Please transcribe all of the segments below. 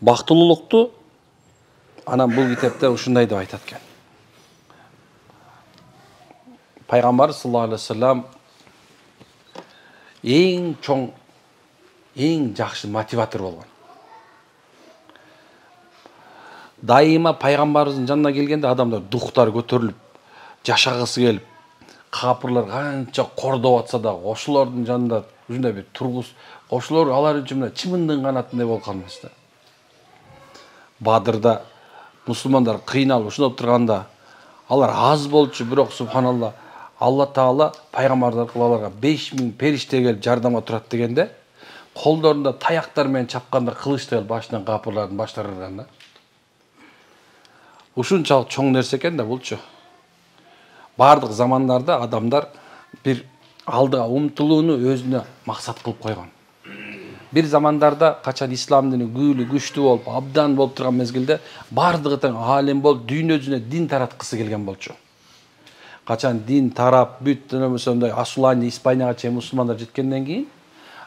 бактылуулукту анан бул китепте ушундай деп айтат экен. Пайгамбар саллаллаху алейхи вассалам эң чоң, эң жакшы мотиватор болгон. Дайыма пайгамбарыбыздын жанына келгенде адамдар духтары көтөрүлүп, жашагысы келип, капырлар канча кордоп атса да, ошолордун жанында ушундай бир тургус, ошолор алар үчүн чымындын канатындай болуп калмас да. Бадырда мусулмандар кыйналып ушундай турганда, алар аз болчу, бирок субханалла, Алла Таала пайгамбар аркылуу аларга 5000 периште келип жардамга турат дегенде, колдорунда таяктар менен чапканда кылычтай башынан капырлардын баштары ырган да. Ушунчалык чоң нерсе экен да булчу. Бардык замандарда адамдар бир алдыга умтулууну өзүнө максат кылып койгон. Бир замандарда качан ислам дини күчтүү болуп, абдан болуп турган мезгилде бардыгы тең алим болуп, дүйнө жүзүнө дин тараткысы келген болчу. Качан дин тарап, бүт ошондой Асулания, Испанияга чейин мусулмандар жеткенден кийин,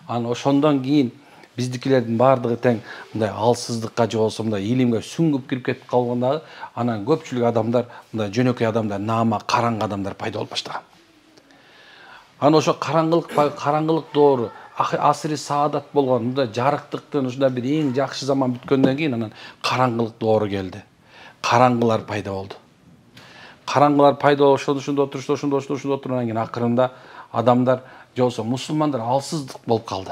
анан ошондон кийин биздикилердин бардыгы тең мындай алсыздыкка же болбосо мындай илимге сүңгүп кирип кетип калганда, анан көпчүлүк адамдар, мындай жөнөкөй адамдар, наама караңгы адамдар пайда болуп баштаган. Анан ошо караңгылык доору, асри саадат болгон, мындай жарыктыктын ушундай бир эң жакшы заман бүткөндөн кийин анан караңгылык доору келди. Караңгылар пайда болду. Караңгылар пайда болуп ошондо отуруп анан кийин акырында адамдар же болбосо мусулмандар алсыздык болуп калды.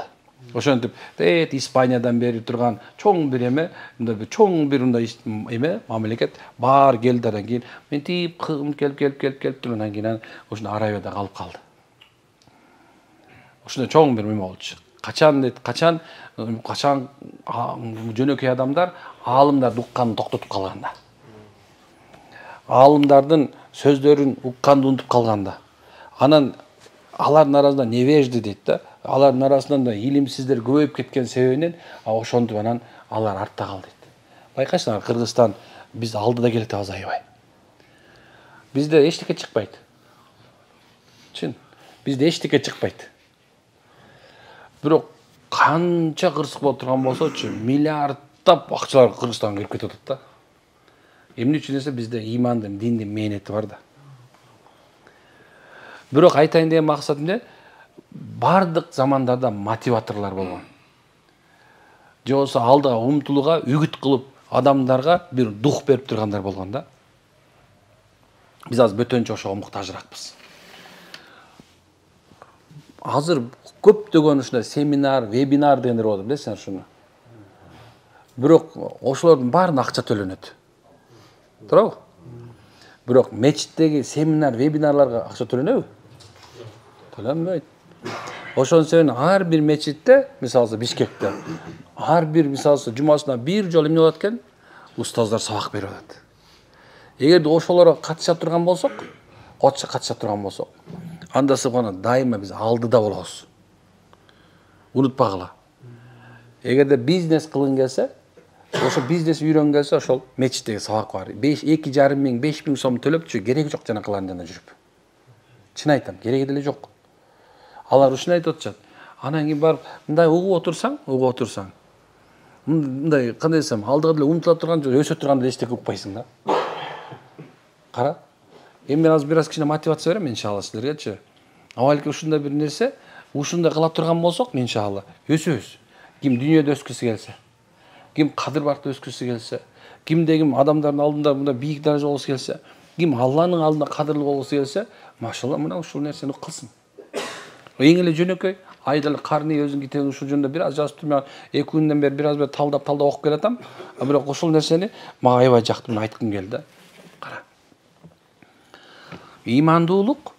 Ошентип, Испаниядан бери турган чоң бир эме, мындай бир чоң бир мындай эме, мамлекет бар келди, анан кийин мынтип келип анан кийин ошондо Аравияда калып калды. Ошондой чоң бир эме болчу. Качан жөнөкөй адамдар аалымдарды укканды токтотуп калганда. Аалымдардын сөздөрүн укканды унутуп калганда. Анан алардын арасында невежди дейт да. Алардын арасынан да илимсиздер көбөйүп кеткен себебинен ошондуп анан алар артта калды дейт. Байкайсыңар, Кыргызстан биз алдыда келатабыз аябай. Бизде эчтеке чыкпайт. Чын. Бизде эчтеке чыкпайт. Бирок канча кырсык болуп турган болсочу, миллиарддап акчалар Кыргызстанга кирип кетип атат да. Эмне үчүн десе бизде имандын, диндин мээнети бар да. Бирок айтайын деген максатым эмне? Бардык замандарда мотиваторлор болгон. Же болбосо алдыга умтулууга үгүт кылып, адамдарга бир дух берип тургандар болгон да. Биз азыр бөтөнчө ошого муктажыракпыз. Азыр көптөгөн ушундай семинар, вебинар дегендер болот, билесиңер ушуну. Бирок ошолордун баарына акча төлөнөт. Туурабы? Бирок мечиттеги семинар, вебинарларга акча төлөнөбү? Төлөнбөйт. Ошон себептен ар бир мечитте, мисалы Бишкекте, ар бир мисалы жумасына бир жолу эмне болот экен? Устаздар сабак берип атат. Эгерде ошолорго катыша турган болсок, анда сыпана дайыма биз алдыда болобуз. Унутпагыла. Эгерде бизнес кылгың келсе, ошо бизнес үйрөнгөн келсе, ошол мечиттеги сабак бар. 2,5 миң, 5 миң сом төлөпчү, кереги жок жанакылардын жанында жүрүп. Чын айтам, кереги деле жок. Алар ушуну айтып атышат. Анан кийин барып, мындай угуп отурсаң. Мындай кандай десем, алдыга деле умтула турган жок, өсө турганда эчтеке укпайсың да. Кара. Эми мен азыр бир аз кичине мотивация берем иншалла силергечи. Авалки ушундай бир нерсе, ушундай кыла турган болсок, иншалла өсөбүз. Ким дүйнөдө өскүсү келсе, ким кадыр-баркта өскүсү келсе, кимде ким адамдардын алдында мындай бийик даража болгусу келсе, ким Алланын алдында кадырлуу болгусу келсе, машалла мына ушул нерсени кылсын. Эң эле жөнөкөй, Айдал Карни өзүнүн китебин ушул жөнүндө бир аз жазып турман, 2 күндөн бери бир аз талдап окуп келатам. Бирок ушул нерсени мага аябай жакты, мен айткым келди. Кара. Имандуулук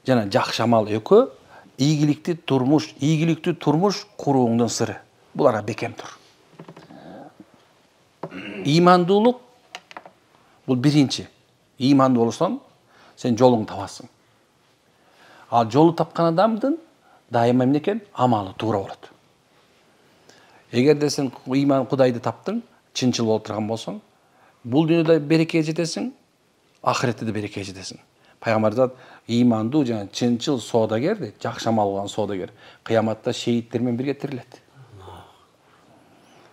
жана жакшы амал экөө ийгиликтүү турмуш курууңдун сыры. Буларга бекем тур. Имандуулук бул биринчи. Имандуу болсоң, сен жолуңду табасың. Ал жолу тапкан адамдын дайыма эмне экен? Амалы туура болот. Эгерде сен иман Кудайды таптың, чынчыл болуп турган болсоң, бул дүйнөдө берекеге жетесиң, ахиретте да берекеге жетесиң. Пайгамбар айтат, имандуу жана чынчыл соодагер, жакшы амал кылган соодагер кыяматта шейиттер менен бирге тирилет.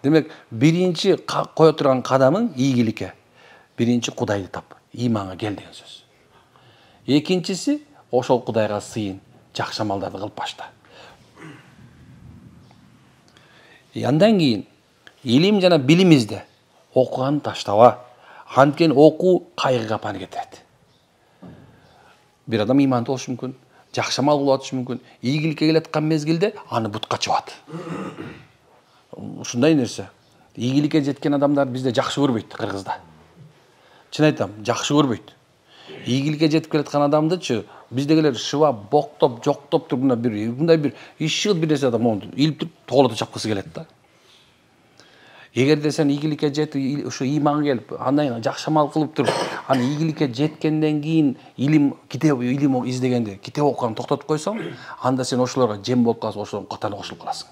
Демек, биринчи кое турган кадамың ийгиликке. Биринчи Кудайды тап, иманга кел деген сөз. Экинчиси ошол Кудайга сыйын, жакшы амалдарды кылып башта. Андан кийин илим жана билим изде. Окуганды таштаба. Анткени окуу кайгыга апаны кетирет. Бир адам иманды болушу мүмкүн, жакшы амал кылып атышы мүмкүн, ийгиликке келаткан мезгилде аны бутка чыгат. Ушундай нерсе. Ийгиликке жеткен адамдар бизде жакшы көрбөйт, Кыргызда. Чын айтам, жакшы көрбөйт. Ийгиликке жетип келаткан адамдычы биздегилер шыбап, боктоп, жоктоп туруп мындай бир иши бир нерсе адам монду илип туруп тоголото чапкысы келет да. Эгерде сен ийгиликке жетип, ушу иманга келип, андан жакшы амал кылып туруп, аны ийгиликке жеткенден кийин илим издегенде, китеп окуганды токтотуп койсоң, анда сен ошолорго жем болуп каласың, ошолордун катарына кошулуп каласың.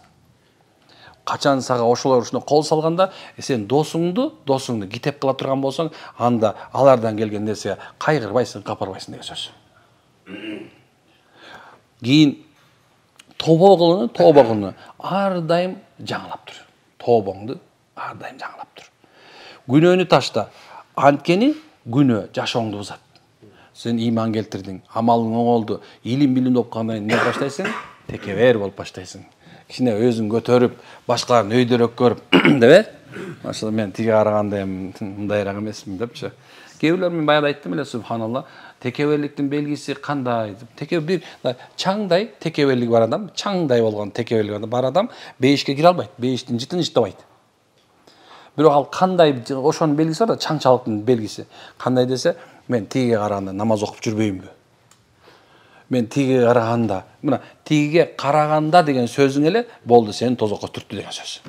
Качан сага ошолор ушуна кол салганда, сен досуңду китеп кыла турган болсоң, анда алардан келген нерсеге кайгырбайсың, капарбайсың деген сөз. Кийин тобо кылууну ар дайым жаңылап тур. Тобоңду ар дайым жаңылап тур. Күнөөнү ташта. Анткени күнөө жашооңду бузат. Сен иман келтирдиң, амалың оңолду, илим билим болуп калгандан кийин не баштайсың? Текебер болуп баштайсың. Кичине өзүң көтөрүп, башкаларын өйдөрөөк көрүп, деп Машалла мен тиге караганда мындайраак эмесмин депчи. Кээ мен баягы айттым эле, субханалла, текеберликтин белгиси кандай? Бир чаңдай текеберлиги бар адам, чаңдай болгон текеберлиги бар адам бейишке кире албайт, бейиштин жытын иштебайт. Бирок ал кандай ошонун белгиси бар да, чаңчалыктын белгиси. Кандай десе, мен тиге караганда намаз окуп жүрбөймүнбү? Мен тиге караганда, мына тиге караганда деген сөзүң эле болду, сени тозокко түрттү деген сөз.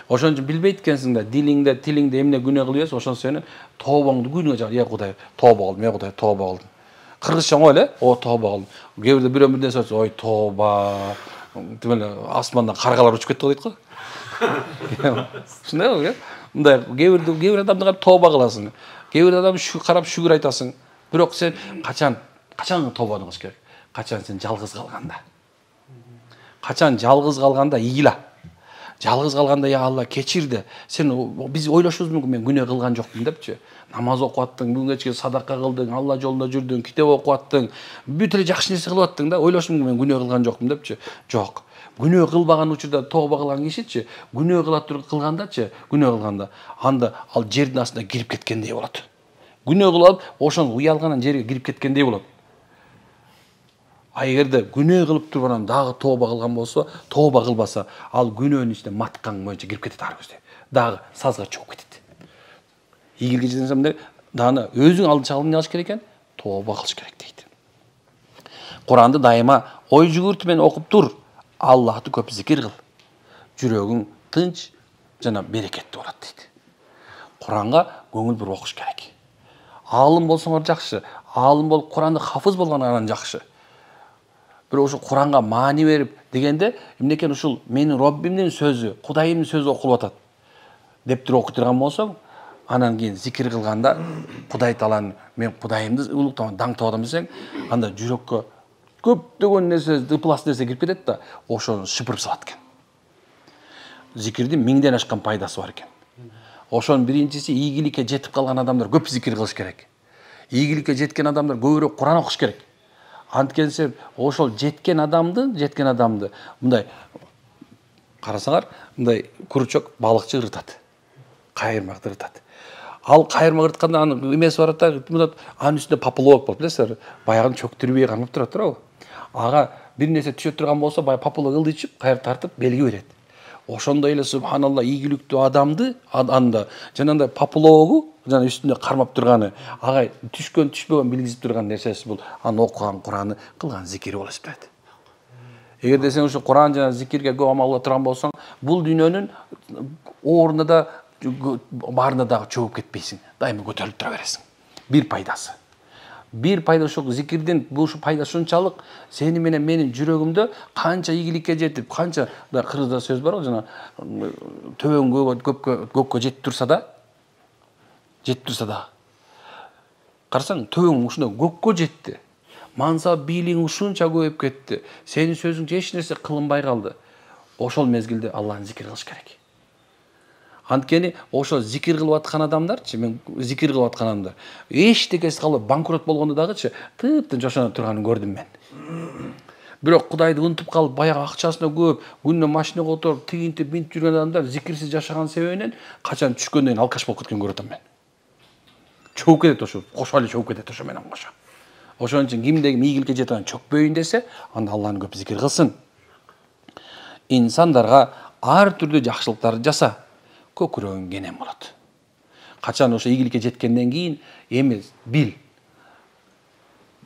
Ошон үчүн билбейт экенсиң да, тилиңде эмне күнөө кылып жүрсөң, ошон сени тобоңду күнөө жагат. Кудай, тоба кылдым, Кудай, тоба кылдым. Кыргызча оңой эле, тоба кылдым. Кээ бирде бирөө нерсе айтса, ой, тоба. Демеле асмандан каргалар учуп кетти дейт го. Ушундай го, мындай кээ бир адамды карап тоба кыласың. Кээ бир адамды карап шүгүр айтасың. Бирок сен качан тобаны кылыш керек? Качан сен жалгыз калганда. Качан жалгыз калганда ийила. Жалгыз калганда я Алла кечирди. Сен биз ойлошубуз мүмкүн, мен күнөө кылган жокмун депчи. Намаз окуп аттың, бүгүн кечке садака кылдың, Алла жолунда жүрдүң, китеп окуп аттың, бүт эле жакшы нерсе кылып аттың да, ойлошуп мүмкүн, мен күнөө кылган жокмун депчи. Жок. Күнөө кылбаган учурда тоба кылган кишичи, күнөө кылгандачы, күнөө кылганда анда ал жердин астына кирип кеткендей болот. Күнөө кылып, ошон уялгандан жерге кирип кеткендей болот. А эгерде күнөө кылып туруп анан дагы тоба кылган болсо, тоба кылбаса, ал күнөөнүн ичине маткан боюнча кирип кетет ар көздөй. Дагы сазга чогуп кетет. Ийгиликке жетсем дагы өзүң алдын алыш керек экен, тоба кылыш керек дейт. Куранды дайыма ой жүгүртүү менен окуп тур, Аллахты көп зикир кыл. Жүрөгүң тынч жана берекеттүү болот дейт. Куранга көңүл буруп окуш керек. Алым болсоңор жакшы, алым болуп Куранды хафыз болгондон жакшы. Бирок ошо Куранга маани берип дегенде, эмнекен ушул менин Роббимдин сөзү, Кудайымдын сөзү окулуп атат деп туруп окуп турган болсоң, анан кийин зикир кылганда Кудай Тааланы, мен Кудайымды улуктап, даңктап атам десең, анда жүрөккө көптөгөн нерсе, ыплас нерсе кирип кетет да, ошону шыпырып салат экен. Зикирдин 1000ден ашкан пайдасы бар экен. Ошонун биринчиси, ийгиликке жетип калган адамдар көп зикир кылыш керек. Ийгиликке жеткен адамдар көбүрөөк Куран окуш керек. Анткенсе ошол жеткен адамды мындай карасаңар, мындай курчок балыкчы ырытат. Кайырмакты ырытат. Ал кайырмак ырытканда анын эмеси бар да, анын үстүндө поплавок болуп, билесиңер, баягы чөктүрбөй кармап турат туурабы? Ага бир нерсе түшө турган болсо, баягы поплавок ылдыйчып, кайрып тартып белги берет. Ошондой эле субханалла ийгиликтүү адамды анда жанагындай поплавогу жана үстүндө кармап турганы, ага түшкөн түшпөгөн билгизип турган нерсеси бул, анын окуган Кураны, кылган зикири болуп эсептелет. Эгерде сен ушу Куран жана зикирге көп амал кыла турган болсоң, бул дүйнөнүн ордуна да баарына дагы чөгүп кетпейсиң, дайыма көтөрүлүп тура бересиң. Бир пайда ушул зикирдин бул пайдасы ушунчалык, сени менен менин жүрөгүмдө канча ийгиликке жетип, канча кыргызда сөз бар го, жана төбөң көккө жетип турса да, карасаң, төбөң ушундай көккө жетти. Мансап бийлигиң ушунча көбөйүп кетти. Сенин сөзүң эч нерсе кылынбай калды. Ошол мезгилде Аллахны зикир кылыш керек. Анткени ошо зикир кылып аткан адамдарчы, мен зикир кылып аткан адамдар эчтекеси калбай банкрот болгондо дагычы тыптын жошоно турганын көрдүм мен. Бирок Кудайды унутуп калып, баягы акчасына көп, күнүнө машинага отуруп, тигинтип, минтип жүргөн адамдар зикирсиз жашаган себебинен качан түшкөндөн кийин алкаш болуп кеткен көрүп атам мен. Чөгүп кетет ошо, кошо эле чөгүп кетет ошо менен кошо. Ошон үчүн кимде ким ийгиликке жеткен чөкпөйүн десе, анда Алланы көп зикир кылсын. İnsanlarga ар түрдүү жакшылыктарды жаса, көкүрөгүң кенен болот. Качан ошо ийгиликке жеткенден кийин эми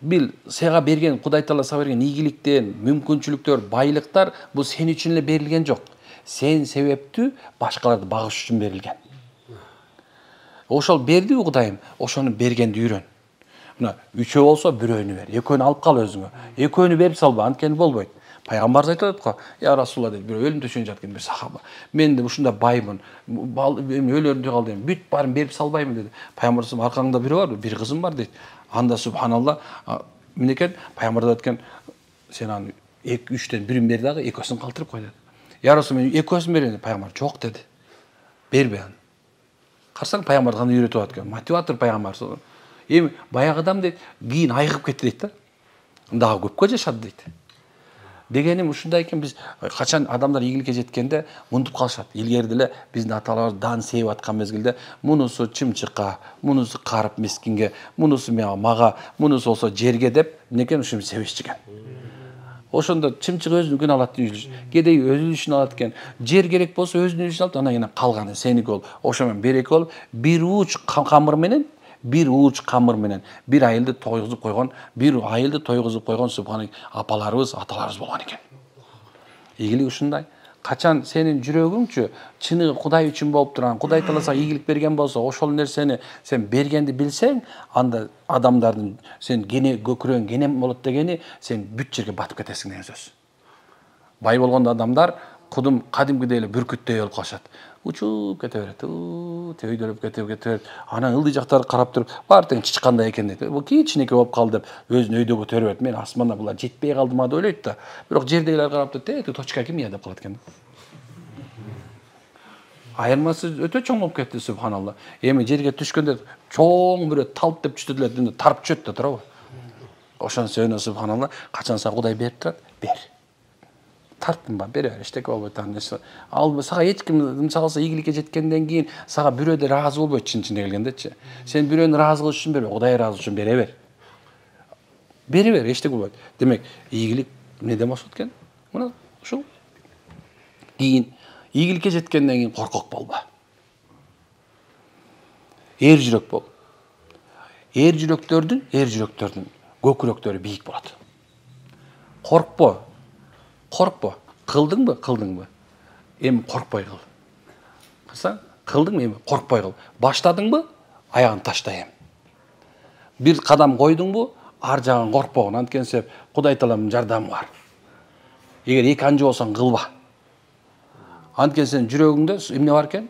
бил сага берген Кудай Таала сага берген ийгиликтен, мүмкүнчүлүктөр, байлыктар бул сен үчүн эле берилген жок. Сен себептүү башкаларды багыш үчүн берилген. Ошол бердиби Кудайым, ошону бергенди үйрөн. Мына үчөө болсо бирөөнү бер, экөөнү алып кал өзүңө. Экөөнү берип салба, анткени болбойт. Пайгамбарыбыз айтып атат го, я Расулалла дейт, бирөө өлүм төшөгүнө жаткан бир сахаба. Мен де ушунда баймын, өлөрүндө калдым, бүт баарын берип салбаймын деди. Пайгамбарыбыз аркаңда бирөө барбы? Бир кызым бар дейт. Анда субханалла, мынекен пайгамбар айткан, сен аны 2-3төн бирин бер дагы, экөөсүн калтырып кой деди. Я Расул, мен экөөсүн берейин деди. Пайгамбар жок деди. Бербе аны. Карасаң пайгамбар кандай үйрөтүп аткан, мотиватор пайгамбар. Эми баягы адам дейт, кийин айыгып кетти дейт да. Дагы көпкө жашады дейт. Дегеним ушундай экен, биз качан адамдар ийгиликке жеткенде унутуп калышат. Илгери эле биздин аталарыбыз дан сээп аткан мезгилде мунусу чымчыкка, мунусу карып мискинге, мунусу мага, мунусу болсо жерге деп мынекен ушуну себешчи экен. Ошондо чымчык өзүнүкүн алат, кедей өзүнүкүн алат экен. Жер керек болсо өзүнүкүн алат, анан кийин калганы сеники болуп, ошо менен береке болуп, бир ууч камыр менен бир айылды тойгузуп койгон субханак апаларыбыз, аталарыбыз болгон экен. Ийгилик ушундай. Качан сенин жүрөгүңчү чыныгы Кудай үчүн болуп турган, Кудай Таала сага ийгилик берген болсо, ошол нерсени сен бергенди билсең, анда адамдардын сен көкүрөгүң кенен болот дегени, сен бүт жерге батып кетесиң деген сөз. Бай болгондо адамдар кудум кадимкидей эле бүркүттөй болуп калышат. Учуп кете берет, төйдөлүп кете берет. Анан ылдый жактарды карап туруп, баары тең чычкандай экен дейт. Бул кичинекей болуп калды деп өзүн өйдө көтөрүп берет. Мен асманда булар жетпей калдыма деп ойлойт да. Бирок жердегилер карап туруп, точка ким я деп калат экен. Айырмасы өтө чоң болуп кетти, субханалла. Эми жерге түшкөндө чоң бирөө талп деп түштү деле, тарып түшөт да туурабы? Ошон сөөнө субханалла, качан сага Кудай берип турат, бер. Тартынба, бере бер, эчтеке болбойт анысы. Ал сага эч ким мисалы ийгиликке жеткенден кийин сага бирөө да ыраазы болбойт чын-чын келгендечи. Сен бирөөнү ыраазы кылыш үчүн бербе, Кудай ыраазы үчүн бере бер. Бере бер, эчтеке болбойт. Демек, ийгилик эмнеден башталат экен? Мына ушул. Кийин ийгиликке жеткенден кийин коркок болбо. Эр жүрөк бол. Эр жүрөктөрдүн көкүрөктөрү бийик болот. Коркпо. Кылдыңбы? Эми коркпой кыл. Кылсаң, кылдыңбы, эми коркпой кыл. Баштадыңбы? Аягын ташта эми. Бир кадам койдуңбу? Ар жагын коркпогун. Анткени себеп Кудай Тааланын жардамы бар. Эгер эки анжы болсоң кылба. Анткени сенин жүрөгүңдө эмне бар экен?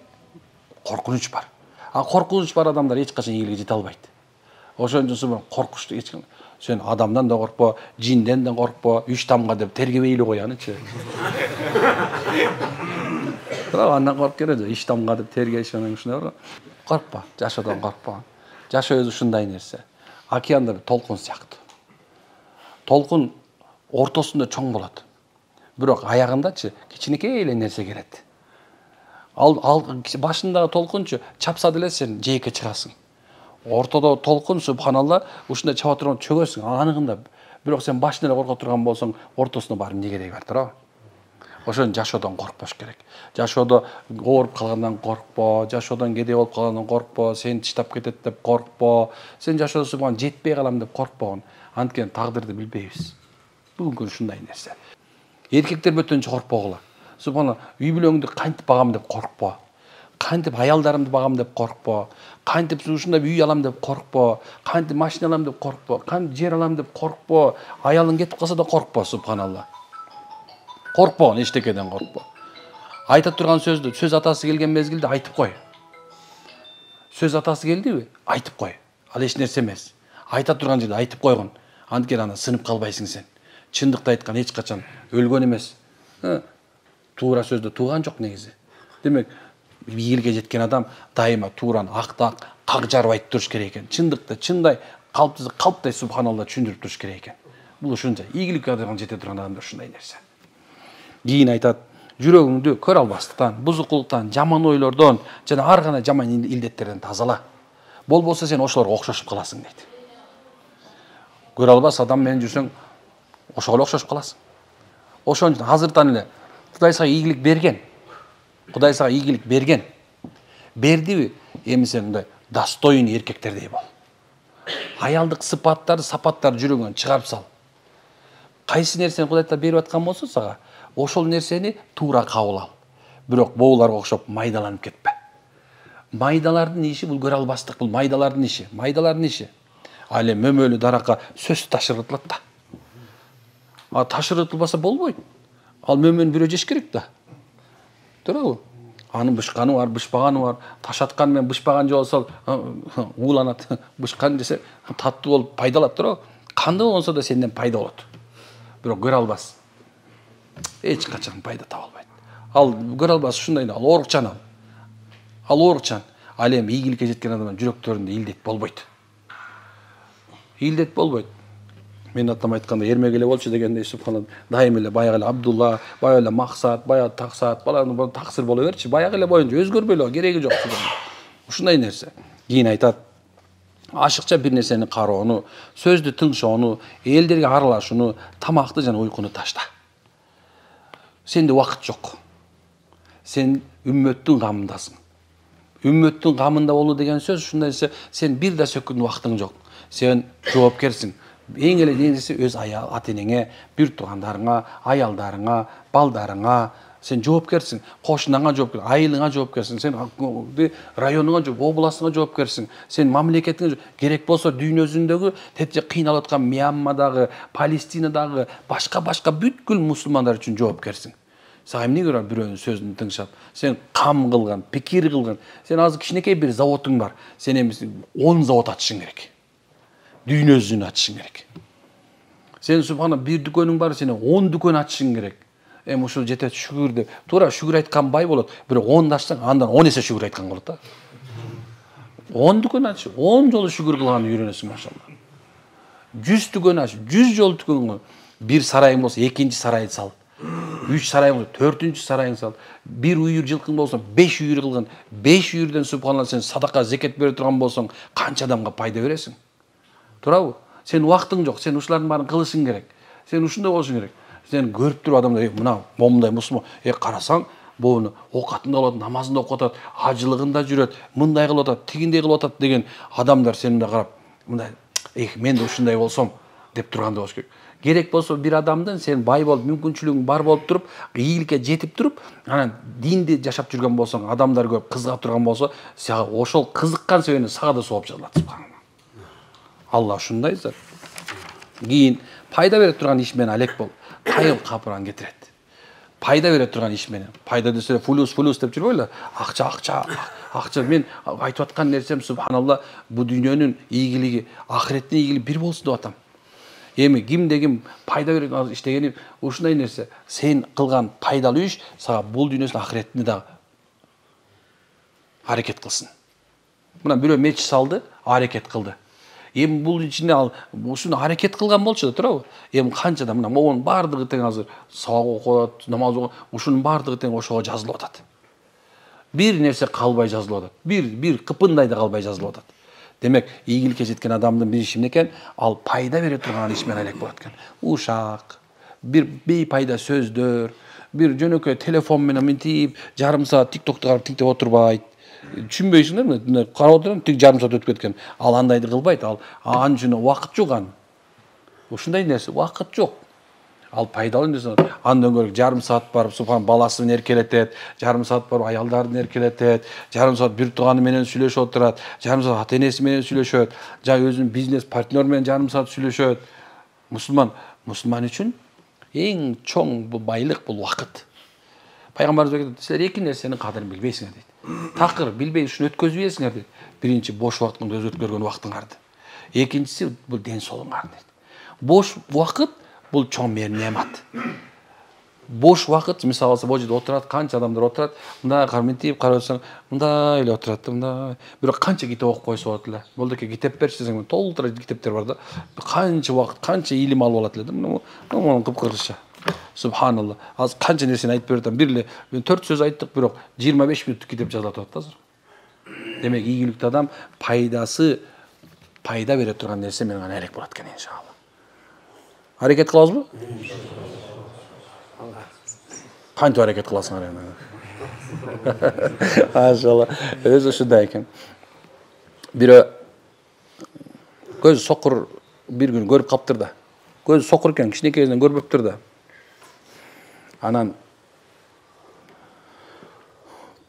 Коркунуч бар. А коркунуч бар адамдар эч качан ийгиликке жете албайт. Ошон үчүн коркучту эч ким. Сен адамдан да коркпо, жинден да коркпо, 3 тамга деп тергебей эле кой анычы. Бирок андан коркуп келет, 3 тамга деп тергеш анан ушундай бар. Коркпо, жашоодон коркпо. Жашоо өзү ушундай нерсе. Океанда толкун сыяктуу. Толкун ортосунда чоң болот. Бирок аягындачы кичинекей эле нерсе келет. Ал башындагы толкунчу чапса деле сен жээкке чыгасың. Ортодо толкун субханалла ушундай чаба турган чөгөсүң аныгында. Бирок сен башын эле корко турган болсоң, ортосуна баары эмне кереги бар туурабы? Ошон жашоодон коркпош керек. Жашоодо ооруп калгандан коркпо, жашоодон кедей болуп калгандан коркпо, сени тыштап кетет деп коркпо. Сен жашоодо субхан жетпей калам деп коркпогун. Анткени тагдырды билбейбиз. Бүгүнкү күн ушундай нерсе. Эркектер бөтөнчө коркпогула. Субханалла, үй бүлөңдү кантип багам деп коркпо. Кантип аялдарымды багам деп коркпо. Кантип ушундай үй алам деп коркпо. Кантип машина алам деп коркпо. Кантип жер алам деп коркпо. Аялың кетип калса да коркпо, субханалла. Коркпогун, эчтекеден коркпо. Айта турган сөз атасы келген мезгилде айтып кой. Сөз атасы келдиби? Айтып кой. Ал эч нерсе эмес. Айта турган жерде айтып койгон. Анткени аны сынып калбайсың сен. Чындыкты айткан эч качан өлгөн эмес. Туура сөздө тууган жок негизи. Демек, ийгиликке жеткен адам дайыма туураны актак как жарып айтып туруш керек экен. Чындыкты чындай, калпты калптай субханалла түшүндүрүп туруш керек экен. Бул ушунча ийгиликке жете турган адамдар ушундай нерсе. Кийин айтат, жүрөгүңдү көр албастыктан, бузукулуктан, жаман ойлордон жана ар кандай жаман илдеттерден тазала. Болбосо сен ошолорго окшошуп каласың дейт. Көрө албас адам менен жүрсөң ошого эле окшошуп каласың. Ошон үчүн азыртан эле Кудай сага ийгилик берген. Кудай сага ийгилик берген. Бердиби? Эми сен мындай достойный эркектердей бол. Аялдык сапаттарды жүрөгүңөн чыгарып сал. Кайсы нерсени Кудай Таала берип аткан болсо сага, ошол нерсени туура кабыл ал. Бирок боуларга окшоп майдаланып кетпе. Майдалардын иши бул көрө албастык, бул майдалардын иши. Ал эми мөмөлүү даракка сөз ташырытылат да. Ташырытылбаса болбойт. Ал мөмөнү бирөө жеш керек да. Туурабы? Анын бышканы бар, бышпаганы бар. Таш аткан менен бышпаган жолсо ууланат. Бышкан десе таттуу болуп пайдалат, туурабы? Кандай болсо да сенден пайда болот. Бирок көрө албас. Эч качан пайда таба албайт. Ал көрө албас ушундай, ал оорукчан. Ал эми ийгиликке жеткен адамдын жүрөктөрүндө илдет болбойт. Мен атам айтканда эрмек эле болчу дегендей субханалла, дайым эле баягы эле Абдулла, баягы эле Максат, баягы Таксат, баланы таксыр боло берчи, баягы эле боюнча өзгөрбөй эле, кереги жок. Ушундай нерсе. Кийин айтат, ашыкча бир нерсени кароону, сөздү тыңшоону, элдерге аралашууну, тамакты жана уйкуну ташта. Сенде убакыт жок. Сен үммөттүн камындасың. Үммөттүн камында болуу деген сөз ушундай нерсе, сен бир да сөкүн убактың жок. Сен жоопкерсиң. Эң эле нерсе өз ата-энеңе, бир туугандарыңа, аялдарыңа, балдарыңа сен жоопкерсиң. Кошунаңа жоопкерсиң, айылыңа жоопкерсиң, сен районуңа жоопкерсиң, областыңа жоопкерсиң. Сен мамлекетиңе керек болсо дүйнөсүндөгү тетже кыйналып аткан Мьянмадагы, Палестинадагы башка бүткүл мусулмандар үчүн жоопкерсиң. Сага эмне керек бирөөнүн сөзүн тыңшап? Сен кам кылган, пикир кылган. Сен азыр кичинекей бир заводуң бар. Сен эми 10 завод ачышың керек. Дүйнө жүзүнө ачышың керек. Сен субхана бир дүкөнүң бар, сен 10 дүкөн ачышың керек. Эми ушул жетет шүгүр деп. Туура шүгүр айткан бай болот. Бирок 10 ачсаң, андан 10 эсе шүгүр айткан болот да. 10 дүкөн ач, 10 жолу шүгүр кылганды үйрөнөсүң машалла. 100 дүкөн ач, 100 жолу дүкөн. Бир сарайың болсо, экинчи сарайды сал. 3 сарайың болсо, 4-үнчү сарайың сал. Бир үйүр жылкың болсо, 5 үйүр кылган. 5 үйүрдөн субханалла сен садака, зекет бере турган болсоң, канча адамга пайда бересиң? Туурабы? Сен убактың жок, сен ушулардын баарын кылышың керек. Сен ушундай болушуң керек. Сен көрүп туруп адамдар, мына момундай мусулман, карасаң, буну окатында болот, намазында окуп атат, ажылыгында жүрөт, мындай кылып атат, тигиндей кылып атат деген адамдар сенде карап, мындай, мен да ушундай болсом деп турганда болуш керек. Керек болсо бир адамдын сен бай болуп, мүмкүнчүлүгүң бар болуп туруп, ийгиликке жетип туруп, анан динди жашап жүргөн болсоң, адамдар көрүп кызыга турган болсо, сага ошол кызыккан себебине сага да сооп жазылат. Алла ушундай зат. Кийин пайда бере турган иш менен алек бол. Кайыл капыран кетирет. Пайда бере турган иш менен. Пайда десе фулус деп жүрбөйлү. Акча. Мен айтып аткан нерсем субханалла, бу дүйнөнүн ийгилиги, ахиреттин ийгилиги бир болсун деп атам. Эми кимде-ким пайда бере иштегени ушундай нерсе. Сен кылган пайдалуу иш сага бул дүйнөсүн ахиреттини да аракет кылсын. Мына бирөө меч салды, аракет кылды. Эми бул ичинде ал ушуну аракет кылган болчу да, туурабы? Эми канчадан мына могунун баардыгы тең азыр сабак окуп, намаз окуп, ушунун баардыгы тең ошого жазылып атат. Бир нерсе калбай жазылып атат. Бир кыпындай да калбай жазылып атат. Демек, ийгиликке жеткен адамдын бир иши эмне экен? Ал пайда бере турган иш менен алек болот экен. Ушак, бир бейпайда сөздөр, бир жөнөкөй телефон менен минтип, жарым саат TikTok'ты карап тиктеп отурбайт. Түшүнбөйсүңөр, мына карап отурам, тик жарым саат өтүп кеткен. Ал андайды кылбайт, ал анын үчүн убакыт жок ан. Ушундай нерсе, убакыт жок. Ал пайдалуу нерсе. Андан көрө жарым саат барып субхан баласын эркелетет, жарым саат барып аялдарын эркелетет, жарым саат бир тууганы менен сүйлөшүп отурат, жарым саат ата-энеси менен сүйлөшөт, жана өзүнүн бизнес партнер менен жарым саат сүйлөшөт. Мусулман үчүн эң чоң бул байлык, бул убакыт. Пайгамбарыбыз айтат, силер эки нерсенин кадырын билбейсиңер дейт. Такыр билбей ушуну өткөзбөйсүңөр дейт. Биринчи бош убактыңды өз өткөргөн убактыңарды. Экинчиси бул ден соолуңарды дейт. Бош убакыт бул чоң неамат. бош убакыт мисалы могу жерде отурат, канча адамдар отурат, мындай карментип карап атсаң, мындай эле отурат да, мындай. Бирок канча китеп окуп койсо болот эле. Молдоке китеп берчи десең, толтура китептер бар да. Канча убакыт, канча илим алып алат эле да. Муну кыпкырча. Субханалла. Азыр канча нерсени айтып берет. Бир эле мен 4 сөз айттык, бирок 25 мүнөттүк китеп жазылып атат азыр. Демек, ийгиликтүү адам пайда бере турган нерсе менен гана элек болот экен иншалла. Аракет кылабызбы? Канча аракет кыласыңар эми? Машалла. Өзү ушундай экен. Бирөө көзү сокур бир күн көрүп каптыр да. Көзү сокур экен, кичинекейинен көрбөптүр да. Анан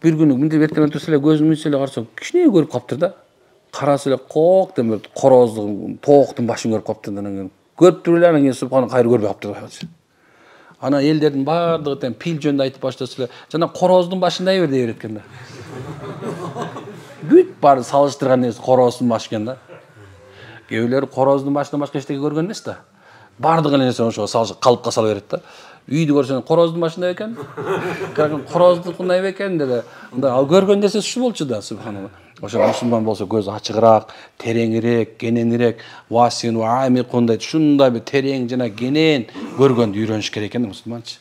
бир күнү мындай эртең турса эле көзүн мүнсө эле караса, кичине көрүп каптыр да. Караса эле кок деп короздун, тооктун башын көрүп каптыр да. Көрүп туруп эле анан кийин субхан кайры көрбөй каптыр. Анан элдердин баардыгы тең пил жөнүндө айтып баштаса эле, жана короздун башындай бир дей берет экен да. Бүт баары салыштырган нерсе короздун башы экен да. Кээ бирлери короздун башынан башка эчтеке көргөн эмес да. Баардык нерсени ошого салып калыпка сала берет да. Үйдү көрсөң короздун башындай экен. Короздукундай бекен деле. Ал көргөн нерсеси ушул болчу да, субханалла. Ошо мусулман болсо көзү ачыгыраак, тереңирээк, кененирээк, васин ва амикун дейт. Ушундай бир терең жана кенен көргөндү үйрөнүш керек экен мусулманчы.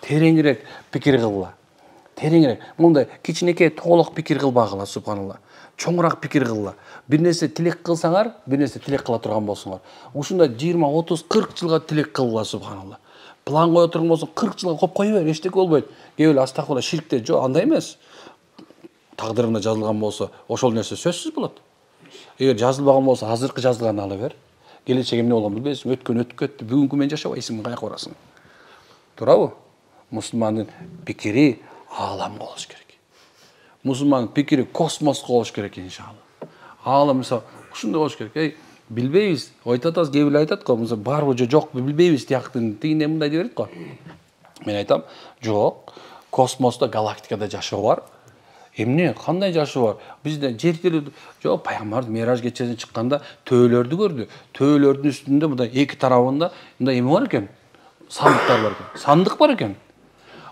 Тереңирээк пикир кылгыла. Тереңирээк. Мындай кичинекей тоолок пикир кылбагыла, субханалла. Чоңураак пикир кылгыла. Бир нерсе тилек кылсаңар, бир нерсе тилек кыла турган болсоңор. Ушундай 20, 30, 40 жылга тилек кылгыла, субханалла. План кое турган болсоң 40 жылга коюп кое бер, эчтеке болбойт. Кээ бир астагфирулла ширкте жок, андай эмес. Тагдырында жазылган болсо, ошол нерсе сөзсүз болот. Эгер жазылбаган болсо, азыркы жазылганын ала бер. Келечеги эмне болом билбейсиң, өткөн өтүп кетти, бүгүнкү менен жашабайсың, каяка барасың. Туурабы? Мусулмандын пикири ааламга болуш керек. Мусулмандын пикири космоско болуш керек иншалла. Аалам мисалы ушундай болуш керек. Билбейбиз. Айтатабыз, кээ бирлер айтат го, мисалы барбы же жокпу билбейбиз тияктын тигине мындай деп берет го. Мен айтам, жок. Космосто, галактикада жашоо бар. Эмне, кандай жашоо бар? Бизде жер жок, пайгамбар Мираж кечесине чыкканда төөлөрдү көрдү. Төөлөрдүн үстүндө мындай эки тарабында мындай эме бар экен. Сандыктар бар экен. Сандык бар экен.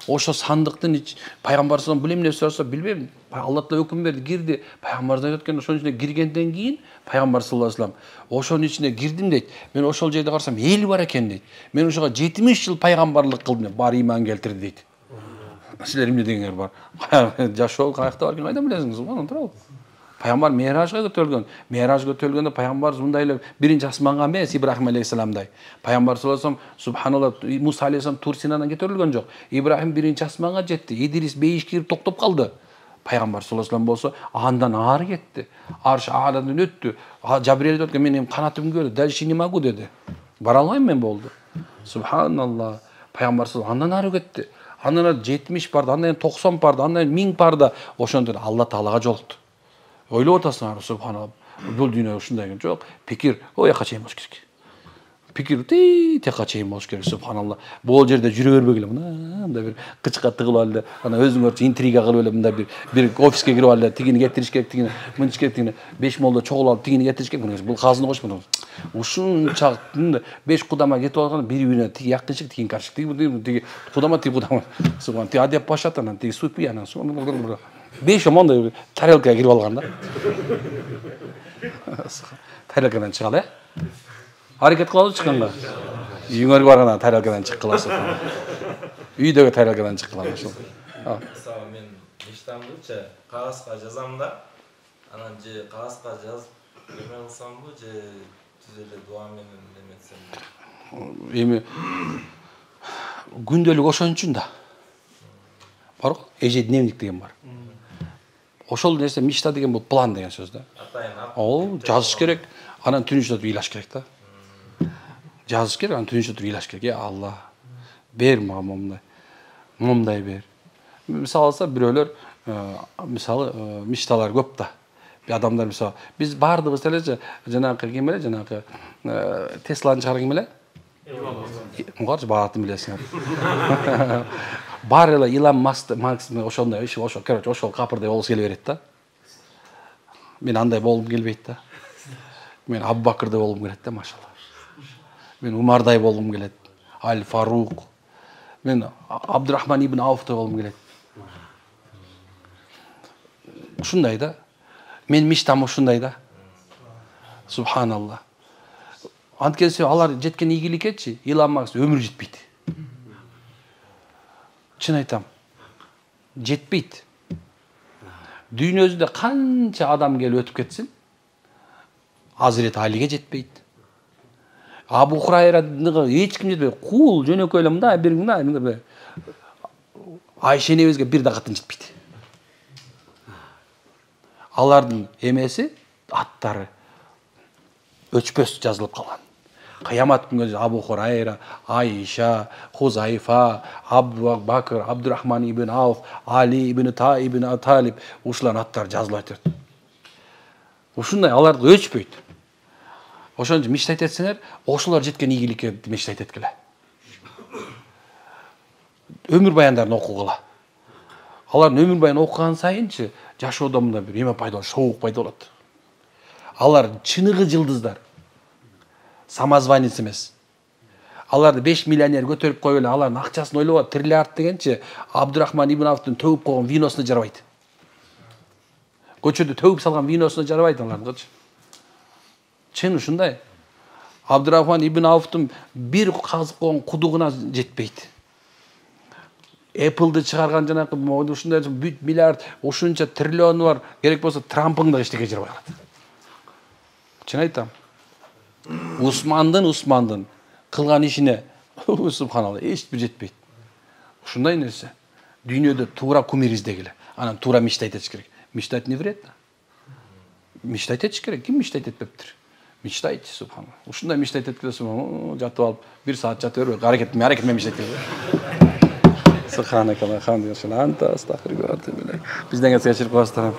Ошо сандыктын пайгамбар салам билем нерсе болсо билбейм. Алла Таала өкүм берди, кирди. Пайгамбар айтат экен, ошонун ичине киргенден кийин пайгамбар саллаллаху алейхи вассалам ошонун ичине кирдим дейт. Мен ошол жерде карасам эл бар экен дейт. Мен ошого 70 жыл пайгамбарлык кылдым, бар ыйман келтирди дейт. Силер эмне дегеңер бар? Жашоо каякта бар экенин кайдан билесиңиз? Мына туурабы? Пайгамбар Миражга көтөрүлгөн. Миражга көтөрүлгөндө пайгамбарыбыз мындай эле биринчи асманга эмес, Ибрахим алейхиссаламдай. Пайгамбар саллаллаху алейхи вассалам субханалла Муса алейхиссалам Тур Синанан көтөрүлгөн жок. Ибрахим биринчи асманга жетти. Идрис бейишке кирип токтоп калды. Пайгамбар саллаллаху алейхи вассалам болсо андан ары кетти. Арш ааладан өттү. Жабрил айтты, менин канатым көлдү, дальше не могу деди. Бара албайм мен болду. Субханалла. Пайгамбар саллаллаху андан ары кетти. Андан 70 барды, андан 90 барды, андан 1000 барды. Ошондо Алла Таалага жолукту. Ойлоп атасыңар, субханалла. Бул дүйнө ушундай экен. Жок, пикир ояка чейин болуш керек. Пикир тияка чейин болуш керек, субханалла. Бул жерде жүрө бербегиле, мындай бир кычка тыгылып алды. Ана өзүңөрчө интрига кылып эле мындай бир офиске кирип алды. Тигини кетириш керек, тигини мынча керек, тигини 5 молдо чогулуп алып тигини кетириш керек. Бул казыны кошмун. Ушунча 5 кудама кетип алган, бири-бирине тиги якынчык, тиги каршык, тиги кудама, тиги кудама. Субхан, тиги адеп башат анан, тиги супи анан. 5 мондай тарелкага кирип алган да. Тарелкадан чыгалы, аракет кылалы чыкканга. Үйүңөргө барганда тарелкадан чыккыласың. Үйдөгү тарелкадан чыккыла ошол. Мисалы мен мечтамдычы кагазга жазам да, анан же кагазга жазып эме кылсамбы, же түз эле дуа менен эметсем. Эми күндөлүк ошон үчүн да. Бар го, ежедневник деген бар. Ошол нерсе мечта деген бул план деген сөз да. Ол жазыш керек, анан түн ичинде туруп ыйлаш керек да. Жазыш керек, анан түн ичинде туруп ыйлаш керек. Я Алла, бер мага момундай бер. Мисалы алса бирөөлөр мисалы мечталар көп да. Адамдар мисалы биз баардыгыбыз эле жанагы ким эле, жанагы Тесланы чыгарган ким эле? Мугарчы баатын билесиңер. Бар эле Илон Маск ошондой, ошол короче, ошол капырдай болсо келе берет да. Мен андай болгум келбейт да. Мен Абубакырдай болгум келет да, машалла. Мен Умардай болгум келет. Аль Фарук. Мен Абдурахман ибн Ауф болғым келет. Ушундай да. Мен мечтам ушундай да. Субханалла. Анткенсе алар жеткен ийгиликечи, Илон Маск өмүрү жетпейт. Чын айтам. Жетпейт. Дүйнөзүндө канча адам келип өтүп кетсин, Азирет Алиге жетпейт. Абу Хурайраға эч ким жетпейт. Кул жөнөкөй эле мындай бир мындай. Айша энебизге бир да катын жетпейт. Алардын эмеси, аттары өчпөс жазылып калган. Кыямат күнгө Абу Хурайра, Айша, Хузайфа, Абу Бакр, Абдурахман ибн Ауф, Али ибн Талиб ушулардын аттары жазылып атат. Ушундай аларды өчпөйт. Ошон үчүн мечтайт этсеңер, ошолор жеткен ийгиликке мечтайт эткиле. Өмүр баяндарын окугула. Алардын өмүр баянын окуган сайынчы жашоодо мындай бир эме пайда болот, шоук пайда болот. Алар чыныгы жылдыздар. Самозванец эмес. Аларды 5 миллионер көтөрүп коюп эле, алардын акчасын ойлоп, триллиард дегенчи Абдурахман ибн Авфтын төгүп койгон виносуна жарабайт. Көчөдө төгүп салган виносуна жарабайт алардычы. Чын ушундай. Абдурахман ибн Авфтын бир казып койгон кудугуна жетпейт. Apple'ды чыгарган жанакы ушундай бүт миллиард, ушунча триллиону бар, керек болсо Трамптын да эчтеке жарабай калат. Чын айтам. Усмандын кылган ишине субханалла эч бир жетпейт. Ушундай нерсе. Дүйнөдө туура кумир издегиле. Анан туура мечтайт этиш керек. Мечтать не вредно. Мечтать этиш керек. Ким мечтать этпептир? Мечтайте, субханалла. Ушундай мечтать эткилесем, жатып алып, 1 саат жатып бербей, аракет менен мечтать этет. Субханакалла, хамдулилlah, анта астагфирулlah. Бизден кечирип коесуздар.